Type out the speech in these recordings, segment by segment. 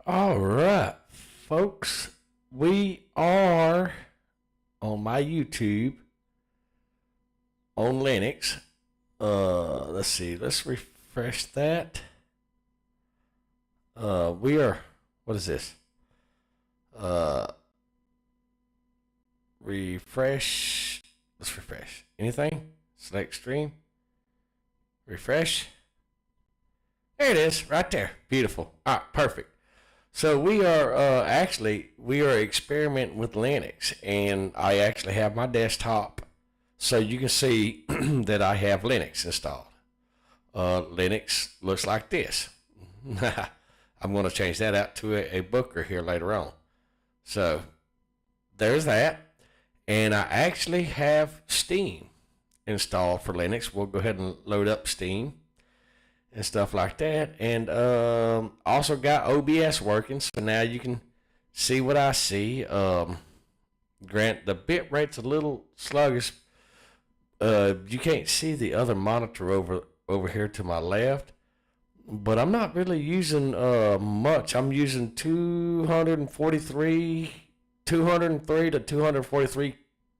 All right, folks, we are on my YouTube on Linux. Let's see, let's refresh that. We are, what is this? Uh, refresh. Let's refresh. Anything? Select stream. Refresh. There it is, right there. Beautiful. All right, perfect. So we are experimenting with Linux, and I actually have my desktop, so you can see that I have Linux installed. Linux looks like this. I'm going to change that out to a Booker here later on. So there's that, and I actually have Steam installed for Linux. We'll go ahead and load up Steam and stuff like that. And also got OBS working, so now you can see what I see. Grant, the bit rate's a little sluggish. You can't see the other monitor over here to my left, but I'm not really using much. I'm using 203 to 243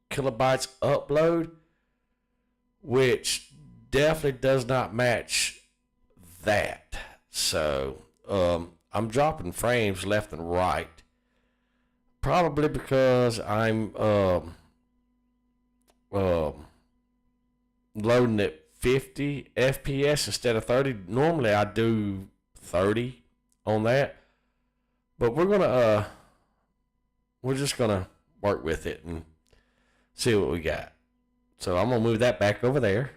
kilobytes upload, which definitely does not match that. So I'm dropping frames left and right, probably because I'm loading at 50 FPS instead of 30. Normally I do 30 on that, but we're just gonna work with it and see what we got. So I'm gonna move that back over there.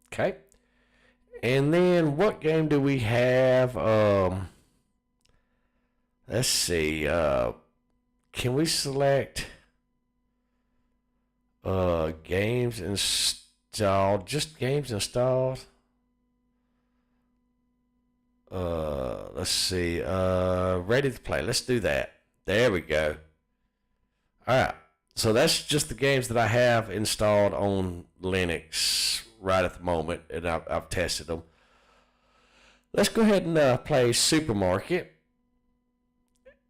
Okay. And then what game do we have? Let's see. Can we select games installed? Just games installed. Let's see. Ready to play. Let's do that. There we go. All right. So that's just the games that I have installed on Linux right at the moment, and I've tested them. Let's go ahead and play Supermarket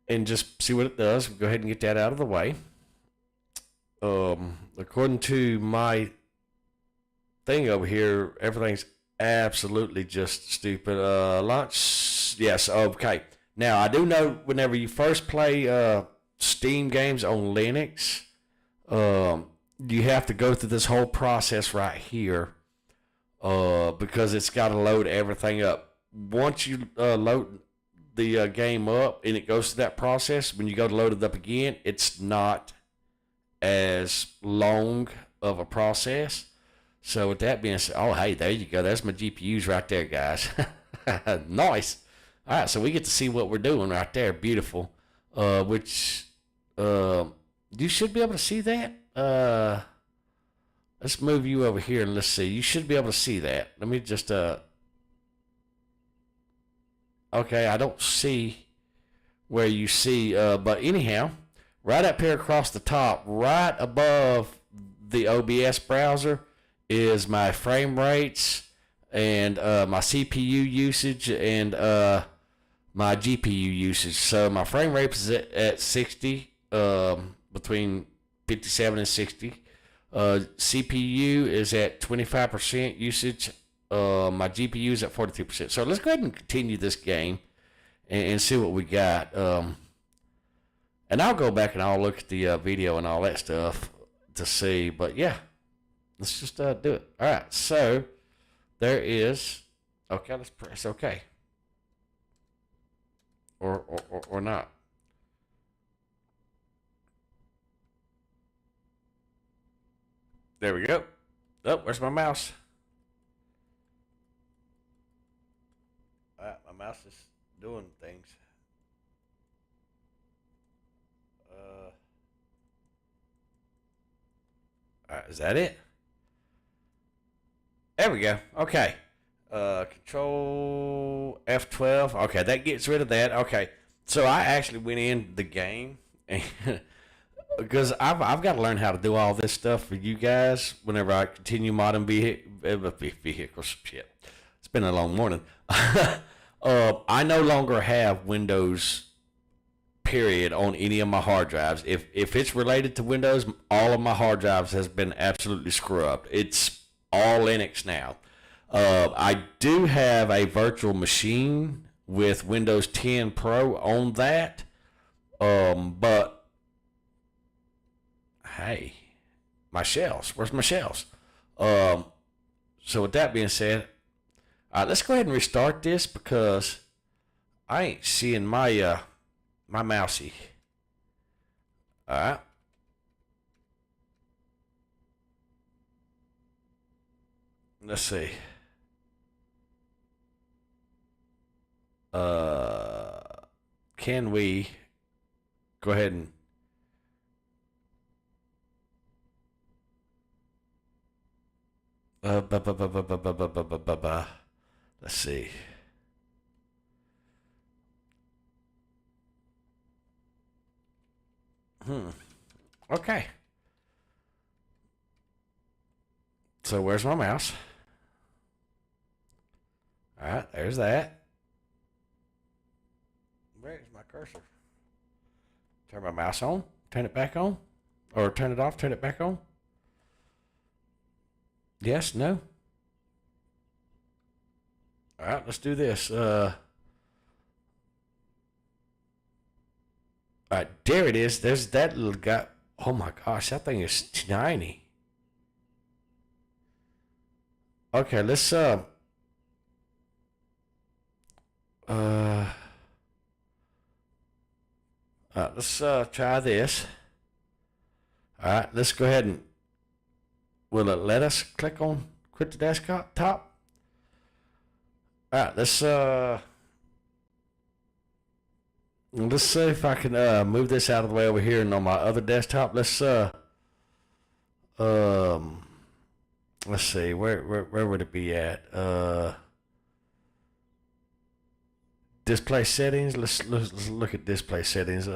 and just see what it does. Go ahead and get that out of the way. According to my thing over here, everything's absolutely just stupid. Launch, yes, okay. Now, I do know whenever you first play Steam games on Linux, you have to go through this whole process right here because it's got to load everything up. Once you load the game up and it goes through that process, when you go to load it up again, it's not as long of a process. So with that being said, oh, hey, there you go. There's my GPUs right there, guys. Nice. All right, so we get to see what we're doing right there. Beautiful. Which you should be able to see that. Let's move you over here and let's see. You should be able to see that. Let me just okay, I don't see where you see, but anyhow, right up here across the top, right above the OBS browser, is my frame rates and my CPU usage and my GPU usage. So my frame rate is at 60, between 57 and 60. CPU is at 25% usage. My GPU is at 42%. So let's go ahead and continue this game and see what we got. And I'll go back and I'll look at the video and all that stuff to see. But yeah, let's just do it. All right. So there is. Okay, let's press OK. Or not. There we go. Oh, where's my mouse? All right, my mouse is doing things. All right, is that it? There we go. Okay. Control F12. Okay, that gets rid of that. Okay. So I actually went in the game and because I've got to learn how to do all this stuff for you guys whenever I continue modding vehicles. Shit. It's been a long morning. I no longer have Windows period on any of my hard drives. If it's related to Windows, all of my hard drives has been absolutely scrubbed. It's all Linux now. I do have a virtual machine with Windows 10 Pro on that. But hey, my shells. Where's my shells? So with that being said, let's go ahead and restart this because I ain't seeing my mousey. All right. Let's see. Can we go ahead and let's see. Okay. So where's my mouse? All right, there's that. Where's my cursor? Turn my mouse on, turn it back on, or turn it off, turn it back on. Yes, no. All right, let's do this. All right, there it is. There's that little guy. Oh my gosh, that thing is tiny. Okay, uh, let's try this. All right, let's go ahead and will it let us click on quit the desktop top? All right, let's see if I can move this out of the way over here and on my other desktop. Um let's see where would it be at? Display settings. Let's look at display settings.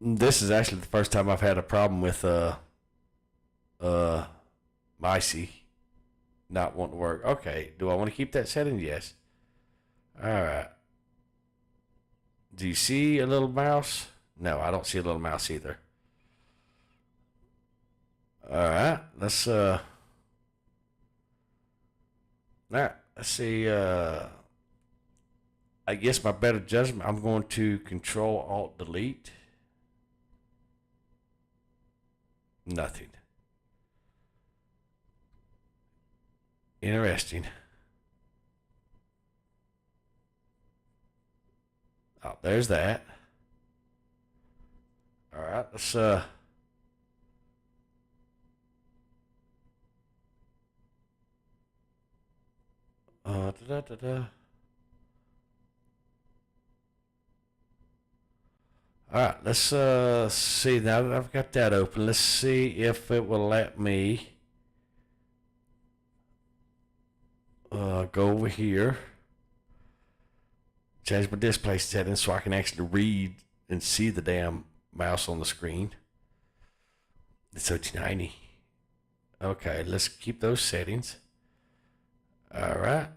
This is actually the first time I've had a problem with Micey not wanting to work. Okay, do I want to keep that setting? Yes. All right. Do you see a little mouse? No, I don't see a little mouse either. All right, all right, let's see. I guess my better judgment, I'm going to Control Alt Delete. Nothing. Interesting. Oh, there's that. All right, let's da, da, da. All right, let's see. Now that I've got that open, let's see if it will let me go over here, change my display settings so I can actually read and see the damn mouse on the screen. It's so tiny. Okay, let's keep those settings. All right.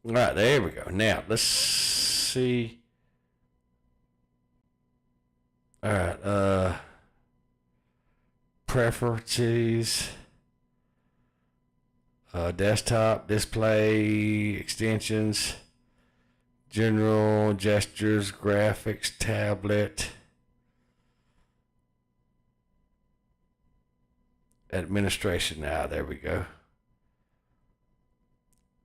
All right, there we go. Now, let's see. All right, preferences, desktop, display, extensions, general, gestures, graphics, tablet, administration. Now, there we go.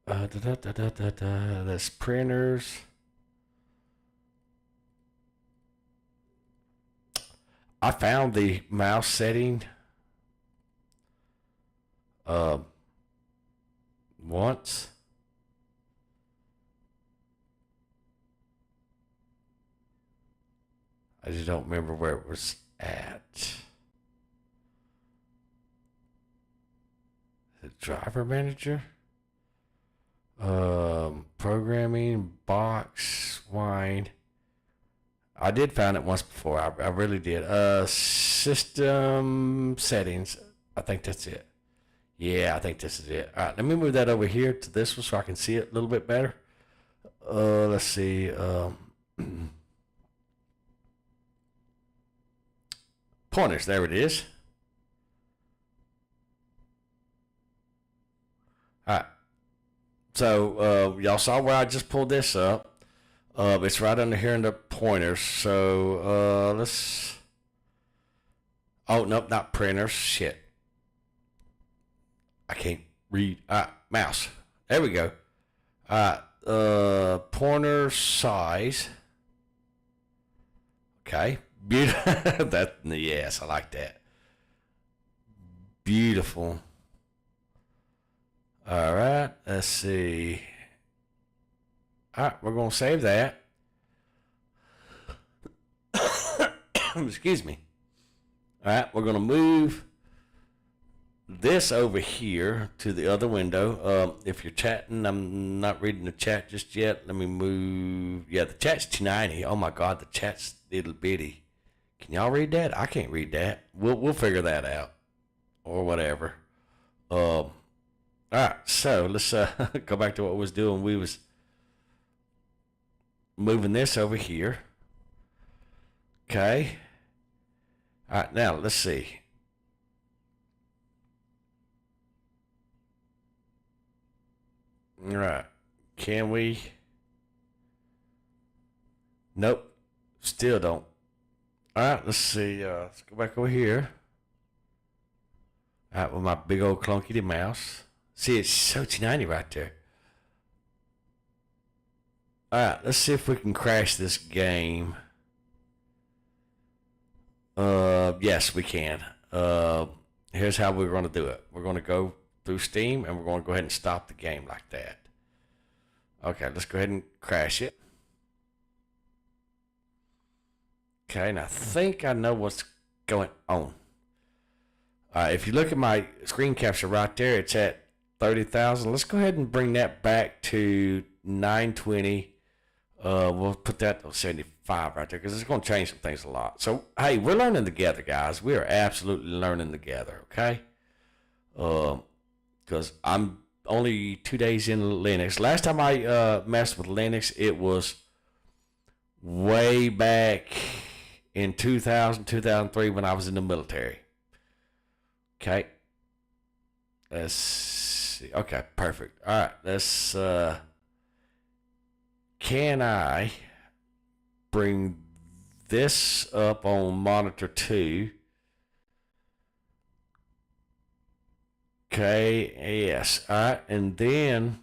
That's printers. I found the mouse setting once. I just don't remember where it was at. The driver manager? Programming, box, wine. I did find it once before. I really did. System settings. I think that's it. Yeah, I think this is it. All right, let me move that over here to this one so I can see it a little bit better. Let's see. Pointers. There it is. All right. So y'all saw where I just pulled this up. It's right under here in the pointers. So let's. Oh nope, not printers. Shit. I can't read. Mouse. There we go. Pointer size. Okay. Beautiful. That, yes, I like that. Beautiful. All right. Let's see. All right, we're gonna save that. Excuse me. All right, we're gonna move this over here to the other window. If you're chatting, I'm not reading the chat just yet. Let me move. Yeah, the chat's 290. Oh my God, the chat's little bitty. Can y'all read that? I can't read that. We'll figure that out, or whatever. All right, so let's go back to what we was doing. We was moving this over here. Okay. All right, now let's see. All right. Can we? Nope. Still don't. All right, let's see. Let's go back over here. All right, with my big old clunky mouse. See, it's so 290 right there. All right, let's see if we can crash this game. Yes, we can. Here's how we're going to do it. We're going to go through Steam, and we're going to go ahead and stop the game like that. Okay, let's go ahead and crash it. Okay, and I think I know what's going on. If you look at my screen capture right there, it's at 30,000. Let's go ahead and bring that back to 920. We'll put that on 75 right there because it's going to change some things a lot. So, hey, we're learning together, guys. We are absolutely learning together, okay? Because I'm only 2 days in Linux. Last time I messed with Linux, it was way back in 2000, 2003 when I was in the military. Okay. Let's see. Okay, perfect. All right, let's... can I bring this up on monitor 2? Okay, yes. All right, and then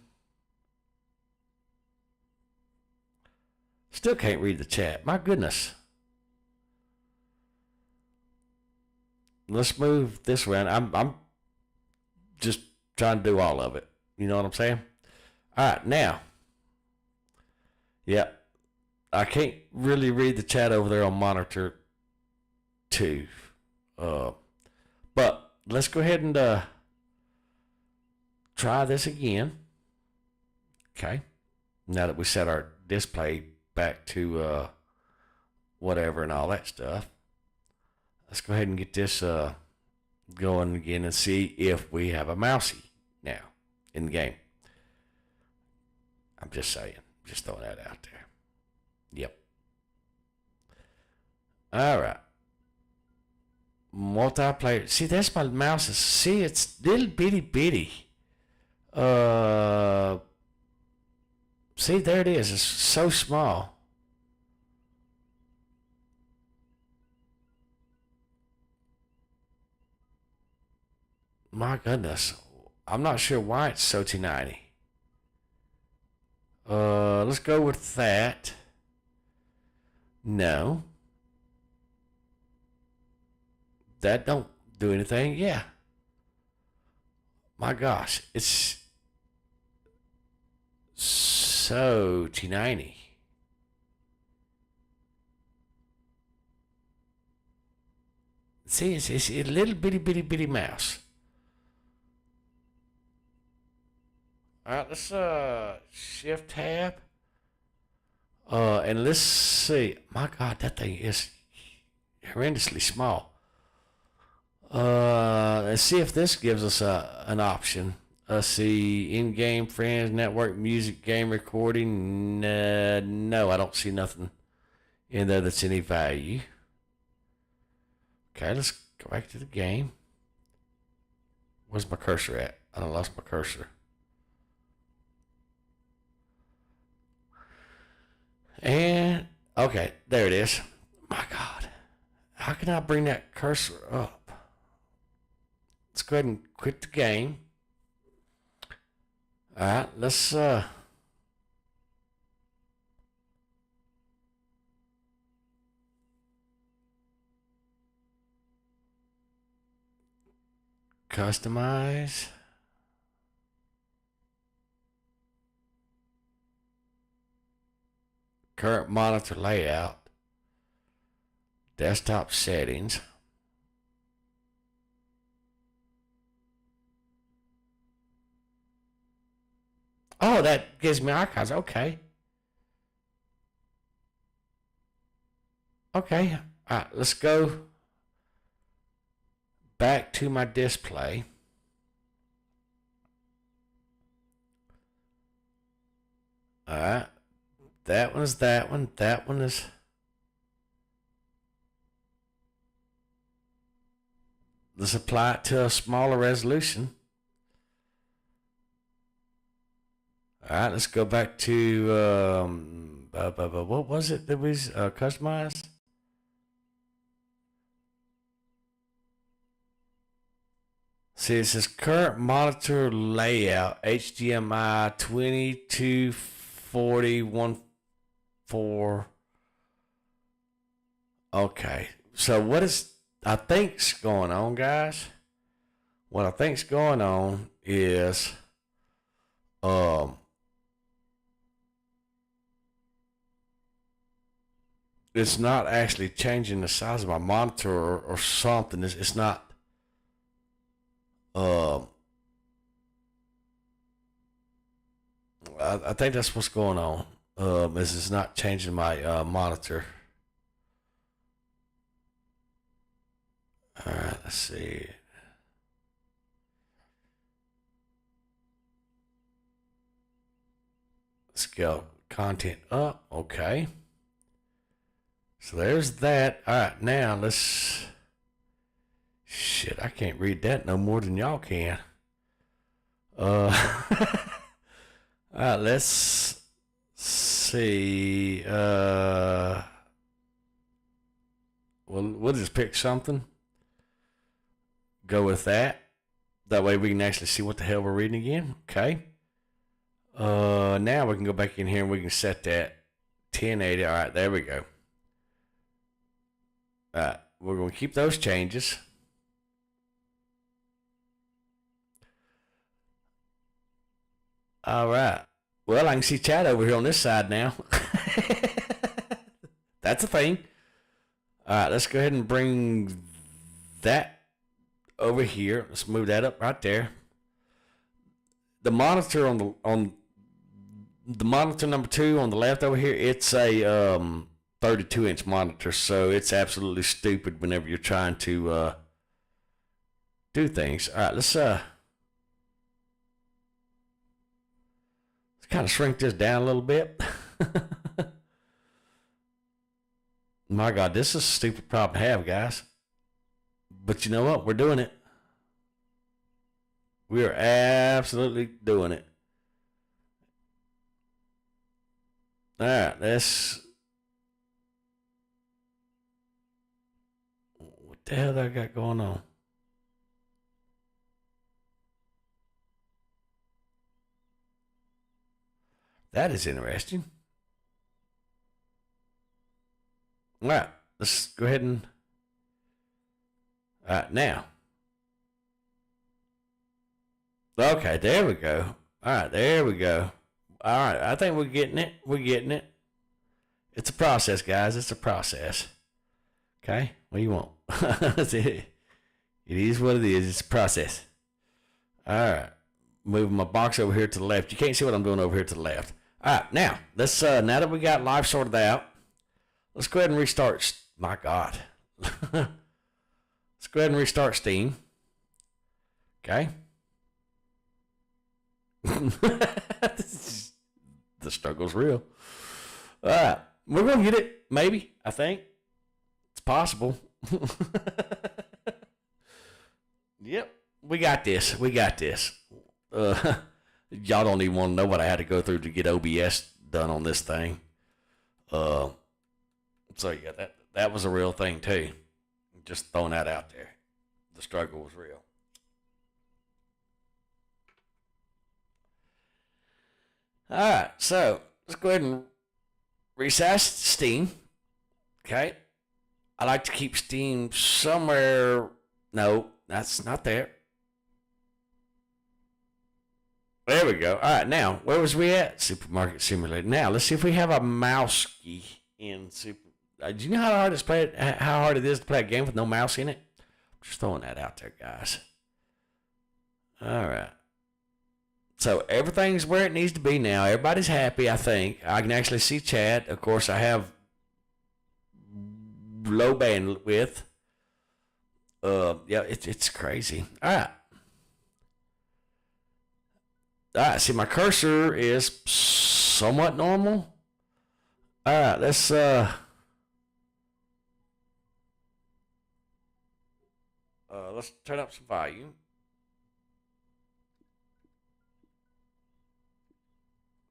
still can't read the chat. My goodness. Let's move this around. I'm just trying to do all of it. You know what I'm saying? All right, now. Yep. I can't really read the chat over there on monitor 2. But let's go ahead and try this again. Okay. Now that we set our display back to whatever and all that stuff. Let's go ahead and get this going again and see if we have a mousey now in the game. I'm just saying. Just throwing that out there. Yep. All right. Multiplayer. See, that's my mouse. See, it's little bitty bitty. See, there it is. It's so small. My goodness. I'm not sure why it's so 290. Let's go with that. No. That don't do anything. Yeah. My gosh. It's so 290. See, it's a little bitty mouse. All right, let's shift tab. And let's see. My God, that thing is horrendously small. Let's see if this gives us an option. Let's see, in-game friends, network, music, game recording. No, I don't see nothing in there that's any value. Okay, let's go back to the game. Where's my cursor at? I done lost my cursor. And, okay, there it is. My God. How can I bring that cursor up? Let's go ahead and quit the game. All right, let's customize. Current monitor layout. Desktop settings. Oh, that gives me archives. Okay. Okay. All right, let's go back to my display. All right. That one is that one. That one is. Let's apply it to a smaller resolution. All right, let's go back to what was it that was customized? See, it says current monitor layout HDMI 224014. Okay, so what is I think's going on, guys? What I think's going on is it's not actually changing the size of my monitor or something. It's not. I think that's what's going on. Is it's not changing my monitor. All right, let's see. Scale content up. Okay. So there's that. All right, now let's. Shit, I can't read that no more than y'all can. All right, let's see. We'll just pick something. Go with that. That way we can actually see what the hell we're reading again. Okay. Now we can go back in here and we can set that 1080. All right, there we go. All right, we're going to keep those changes. All right. Well, I can see chat over here on this side now. That's a thing. All right, let's go ahead and bring that over here. Let's move that up right there. The monitor on the monitor number 2 on the left over here, it's a 32-inch monitor, so it's absolutely stupid whenever you're trying to do things. All right, let's kind of shrink this down a little bit. My God, this is a stupid problem to have, guys. But you know what? We're doing it. We are absolutely doing it. All right, let's. What the hell I got going on? That is interesting. All right, let's go ahead and. All right, now. Okay, there we go. All right, there we go. All right, I think we're getting it. We're getting it. It's a process, guys. It's a process. Okay, what do you want? It is what it is. It's a process. All right, moving my box over here to the left. You can't see what I'm doing over here to the left. All right, now let's now that we got live sorted out, let's go ahead and restart. My God, let's go ahead and restart Steam. Okay. The struggle's real. All right, we're gonna get it. Maybe, I think it's possible. Yep, we got this. We got this. Y'all don't even want to know what I had to go through to get OBS done on this thing. So yeah, that was a real thing too. Just throwing that out there. The struggle was real. All right, so let's go ahead and reset Steam. Okay, I like to keep Steam somewhere. No, that's not there. There we go. All right, now where was we at? Supermarket Simulator. Now let's see if we have a mouse key in Super. Do you know how hard it's played? How hard it is to play a game with no mouse in it? Just throwing that out there, guys. All right. So everything's where it needs to be now. Everybody's happy, I think. I can actually see chat. Of course, I have low bandwidth. Yeah, it's crazy. All right. All right, see, my cursor is somewhat normal. All right, let's turn up some volume.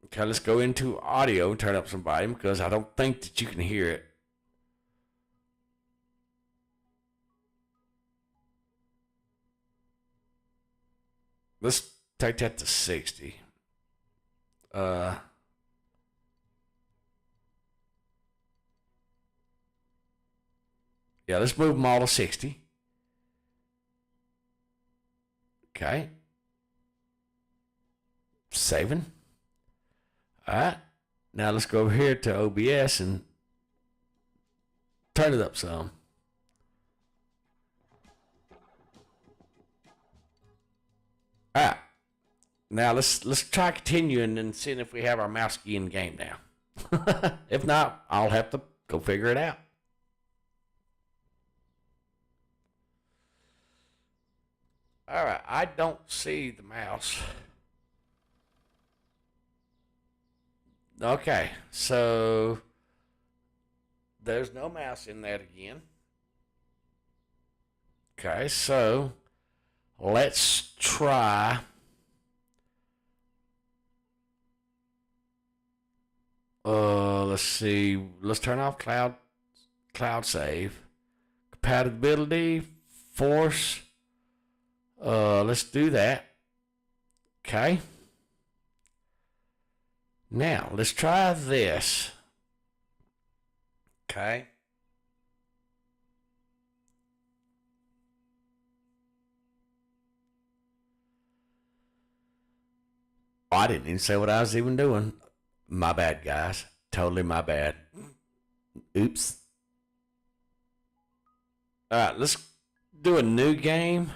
Okay, let's go into audio and turn up some volume because I don't think that you can hear it. Let's take that to 60. Yeah, let's move them all to 60. Okay. Saving. All right. Now let's go over here to OBS and turn it up some. All right. Now let's try continuing and seeing if we have our mouse key in game now. If not, I'll have to go figure it out. All right, I don't see the mouse. Okay, so there's no mouse in that again. Okay, so let's try. Let's see. Let's turn off cloud save. Compatibility, force. Let's do that. Okay. Now, let's try this. Okay. Oh, I didn't even say what I was even doing. My bad, guys. Totally my bad. Oops. All right, let's do a new game.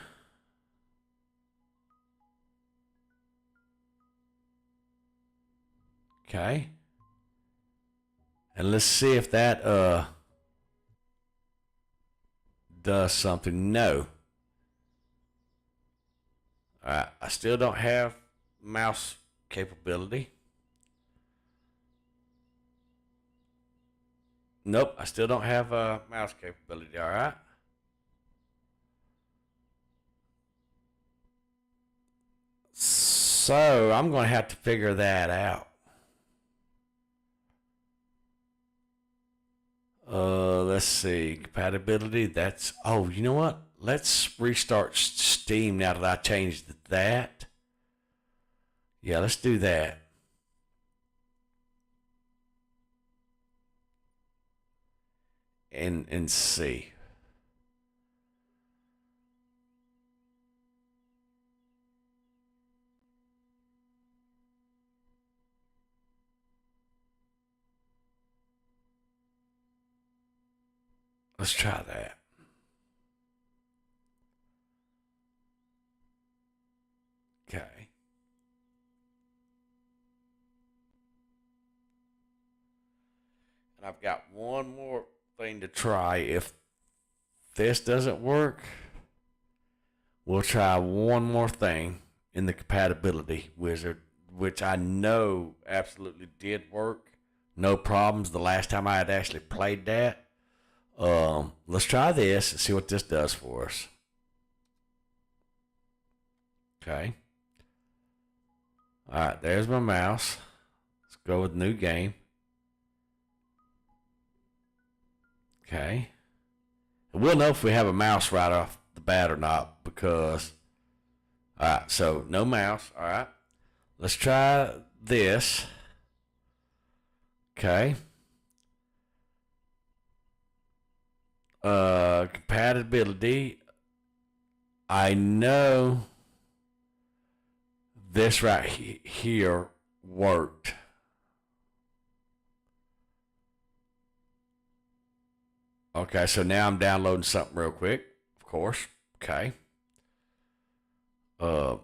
Okay. And let's see if that does something. No. All right, I still don't have mouse capability. Nope, I still don't have mouse capability. All right. So I'm going to have to figure that out. Let's see. Compatibility. That's. Oh, you know what? Let's restart Steam now that I changed that. Yeah, let's do that. And see. Let's try that. Okay. I've got one more thing to try. If this doesn't work, we'll try one more thing in the compatibility wizard, which I know absolutely did work. No problems the last time I had actually played that. Let's try this and see what this does for us. Okay. All right, there's my mouse. Let's go with new game. Okay. And we'll know if we have a mouse right off the bat or not because, all right, so no mouse. All right. Let's try this. Okay. Compatibility. I know this right here worked. Okay, so now I'm downloading something real quick, of course. Okay. Okay,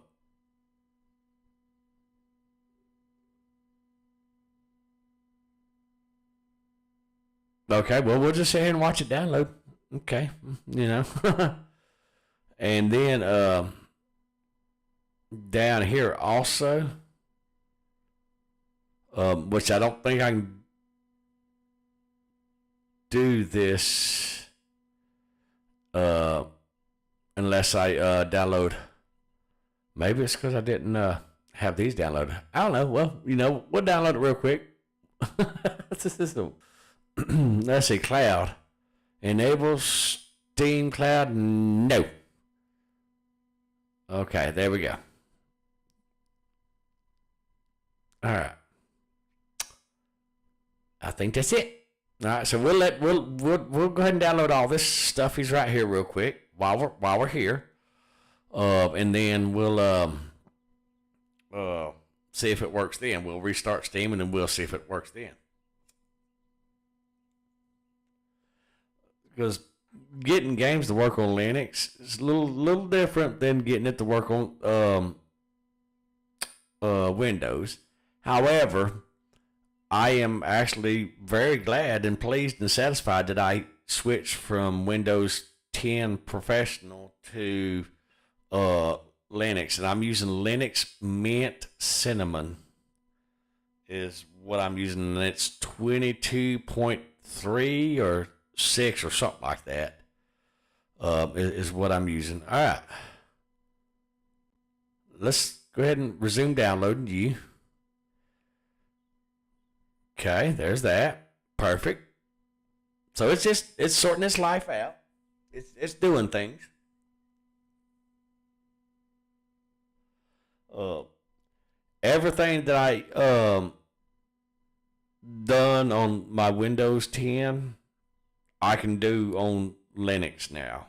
well, we'll just sit here and watch it download. Okay, you know. And then down here also, which I don't think I can do this unless I download. Maybe it's because I didn't have these downloaded. I don't know. Well, you know, we'll download it real quick. Let's see, cloud. Enable Steam Cloud? No. Okay, there we go. All right. I think that's it. All right, so we'll go ahead and download all this stuff. He's right here real quick while we're here, and then we'll see if it works. Then we'll restart Steam, and then we'll see if it works then. Because getting games to work on Linux is a little different than getting it to work on Windows. However, I am actually very glad and pleased and satisfied that I switched from Windows 10 Professional to Linux, and I'm using Linux Mint Cinnamon is what I'm using, and it's 22.3 or 6 or something like that is what I'm using. All right, let's go ahead and resume downloading you. Okay, there's that. Perfect. So it's sorting its life out. It's doing things. Everything that I done on my Windows 10, I can do on Linux now.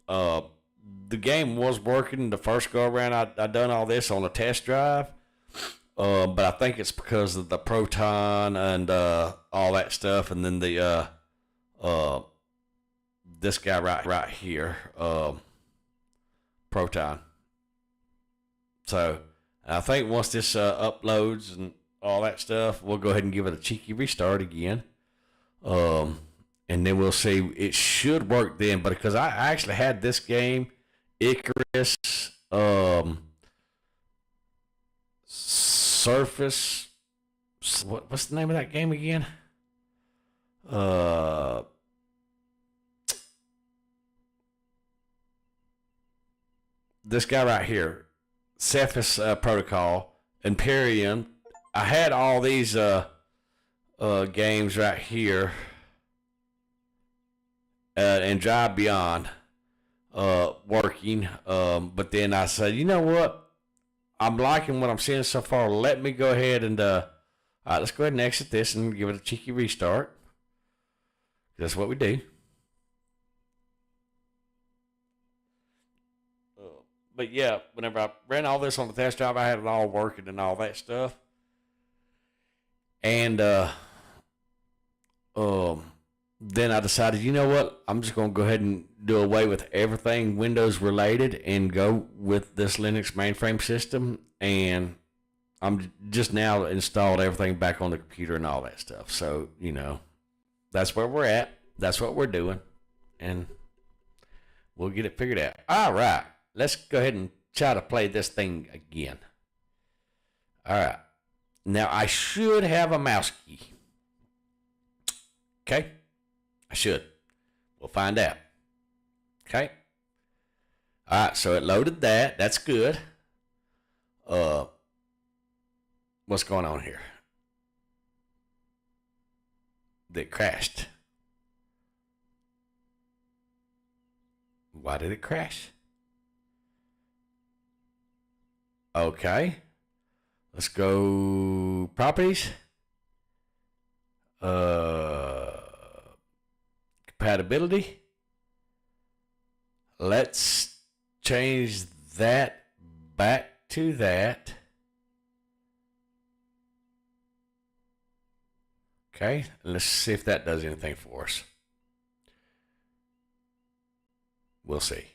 The game was working the first go around. I done all this on a test drive. But I think it's because of the Proton and all that stuff, and then the this guy right here, Proton. So I think once this uploads and all that stuff, we'll go ahead and give it a cheeky restart again, and then we'll see. It should work then, but because I actually had this game, Icarus, Surface. What's the name of that game again? This guy right here, Cephas Protocol, Imperium. I had all these games right here, and Drive Beyond working. But then I said, you know what? I'm liking what I'm seeing so far. Let me go ahead and all right, let's go ahead and exit this and give it a cheeky restart. That's what we do. But yeah, whenever I ran all this on the test drive, I had it all working and all that stuff. And then I decided, you know what? I'm just going to go ahead and do away with everything Windows related and go with this Linux mainframe system. And I'm just now installed everything back on the computer and all that stuff. So, you know, that's where we're at. That's what we're doing. And we'll get it figured out. All right. Let's go ahead and try to play this thing again. All right. Now, I should have a mouse key. Okay? I should. We'll find out. Okay? All right, so it loaded that. That's good. What's going on here? It crashed. Why did it crash? Okay. Let's go properties. Compatibility. Let's change that back to that. Okay, let's see if that does anything for us. We'll see.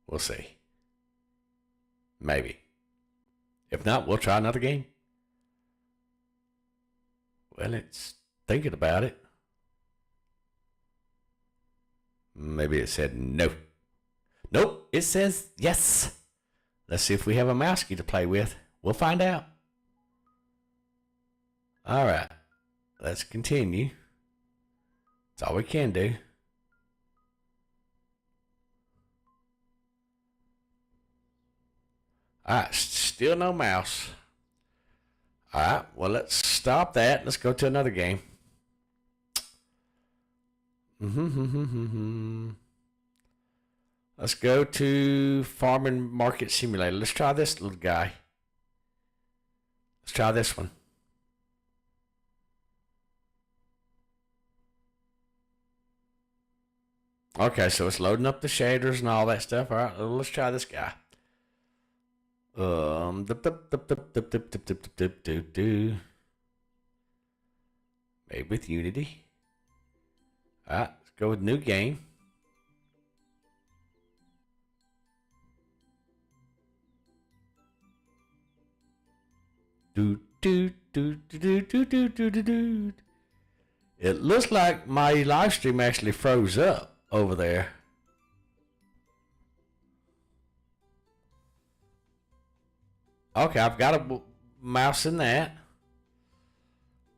We'll see. Maybe. If not, we'll try another game. Well, it's thinking about it. Maybe it said no. Nope, it says yes. Let's see if we have a mouse key to play with. We'll find out. All right. Let's continue. That's all we can do. All right, still no mouse. All right, well, let's stop that. Let's go to another game. Let's go to Farming Market Simulator. Let's try this little guy. Let's try this one. Okay, so it's loading up the shaders and all that stuff. All right, let's try this guy. Maybe with Unity. All right, let's go with new game. It looks like my live stream actually froze up over there. Okay, I've got a mouse in that.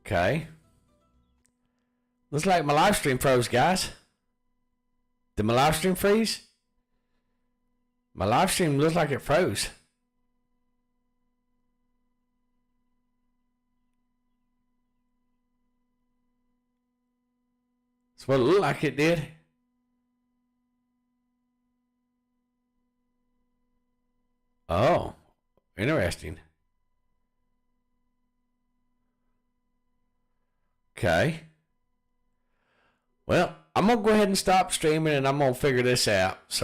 Okay. Looks like my live stream froze, guys. Did my live stream freeze? My live stream looks like it froze. That's what it looked like it did. Oh, interesting. Okay. Well, I'm going to go ahead and stop streaming and I'm going to figure this out. So